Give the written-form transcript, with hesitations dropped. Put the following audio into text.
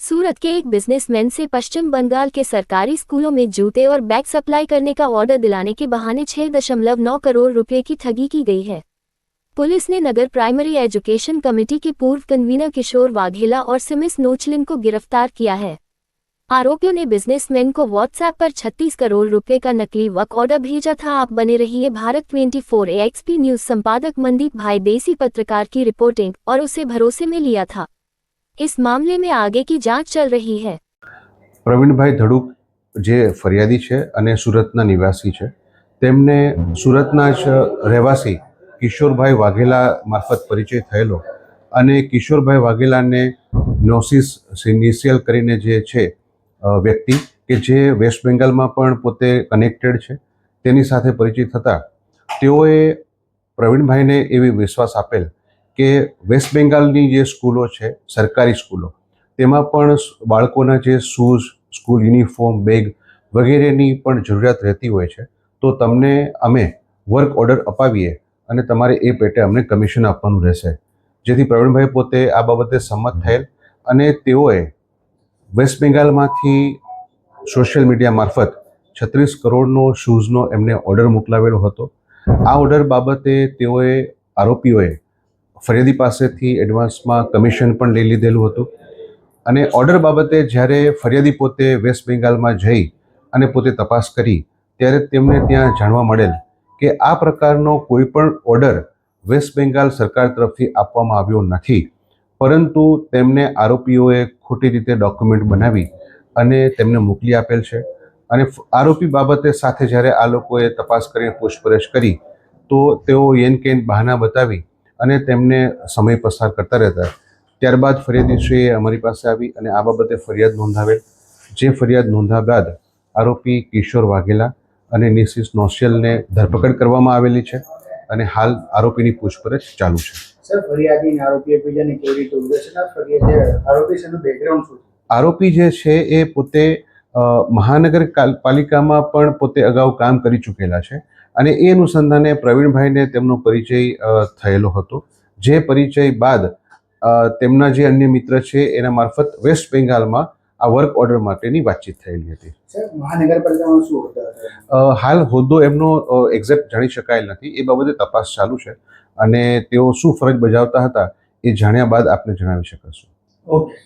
सूरत के एक बिजनेसमैन से पश्चिम बंगाल के सरकारी स्कूलों में जूते और बैग सप्लाई करने का ऑर्डर दिलाने के बहाने 6.9 करोड़ रुपए की ठगी की गई है। पुलिस ने नगर प्राइमरी एजुकेशन कमेटी के पूर्व कन्वीनर किशोर वाघेला और सिमिस नोचलिन को गिरफ्तार किया है। आरोपियों ने बिजनेसमैन को व्हाट्सएप पर 36 करोड़ रुपए का नकली वर्क ऑर्डर भेजा था। आप बने रहिए भारत 24 एक्सपी न्यूज संपादक मनदीप भाई देसी पत्रकार की रिपोर्टिंग और उसे भरोसे में लिया था। इस मामले में आगे की जांच चल रही है। પ્રવીણભાઈ ધડુક જે ફરિયાદી છે અને સુરતના નિવાસી છે, તેમને સુરતના જ રહેવાસી કિશોરભાઈ વાઘેલા મારફત પરિચય થયેલો અને કિશોરભાઈ વાઘેલાને નોસિસ ઇનિશિયલ કરીને જે છે વ્યક્તિ કે જે વેસ્ટ બેંગાલમાં પણ પોતે કનેક્ટેડ છે, તેની સાથે પરિચિત થતાં તેઓએ પ્રવીણભાઈને એવી વિશ્વાસ આપેલ કે વેસ્ટ બેંગાલની જે સ્કૂલો છે, સરકારી સ્કૂલો, તેમાં પણ બાળકોના જે શૂઝ, સ્કૂલ યુનિફોર્મ, બેગ વગેરેની પણ જરૂરિયાત રહેતી હોય છે, તો તમને અમે વર્ક ઓર્ડર અપાવીએ અને તમારે એ પેટે અમને કમિશન આપવાનું રહેશે। જેથી પ્રવીણભાઈ પોતે આ બાબતે સંમત થયેલ અને તેઓએ વેસ્ટ બેંગાલમાંથી સોશિયલ મીડિયા મારફત 36 કરોડનો શૂઝનો એમને ઓર્ડર મોકલાવેલો હતો। આ ઓર્ડર બાબતે તેઓએ આરોપીઓએ ફરિયાદી પાસેથી એડવાન્સમાં કમિશન પણ લઈ લીધેલું હતું અને ઓર્ડર બાબતે જ્યારે ફરિયાદી પોતે વેસ્ટ બેંગાલમાં જઈ અને પોતે તપાસ કરી ત્યારે તેમને ત્યાં જાણવા મળેલ કે આ પ્રકારનો કોઈ પણ ઓર્ડર વેસ્ટ બેંગાલ સરકાર તરફથી આપવામાં આવ્યો નથી, પરંતુ તેમને આરોપીઓએ ખોટી રીતે ડોક્યુમેન્ટ બનાવી અને તેમને મોકલી આપેલ છે। અને આરોપી બાબતે સાથે જ્યારે આ લોકોએ તપાસ કરીને પૂછપરછ કરી તો તેઓ એન કેન બહાના બતાવી અને તેમને સમય પસાર કરતા રહેતા। ત્યારબાદ ફરિયાદીશ્રીએ અમારી પાસે આવી અને આ બાબતે ફરિયાદ નોંધાવેલ। જે ફરિયાદ નોંધ્યા બાદ આરોપી કિશોર વાઘેલા અને મિસિસ નોશિયલને ધરપકડ કરવામાં આવેલી છે અને હાલ આરોપીની પૂછપરછ ચાલુ છે। સર, ફરિયાદી અને આરોપી એકબીજાને કેવી રીતે ઓળખે છે? આરોપી છે બેકગ્રાઉન્ડ શું છે? આરોપી જે છે એ પોતે મહાનગરપાલિકામાં પણ પોતે અગાઉ કામ કરી ચૂકેલા છે અને એ અનુસંધાને પ્રવીણભાઈને તેમનો પરિચય થયેલો હતો। જે પરિચય બાદ તેમના જે અન્ય મિત્ર છે એના મારફત વેસ્ટ બેંગાલમાં આ વર્ક ઓર્ડર માટેની વાતચીત થયેલી હતી। સર, મહાનગરપાલિકામાં શું હોદ્દો? હાલ હોદ્દો એમનો એક્ઝેક્ટ જાણી શકાયેલ નથી, એ બાબતે તપાસ ચાલુ છે અને તેઓ શું ફરજ બજાવતા હતા એ જાણ્યા બાદ આપને જણાવી શકશું। ઓકે।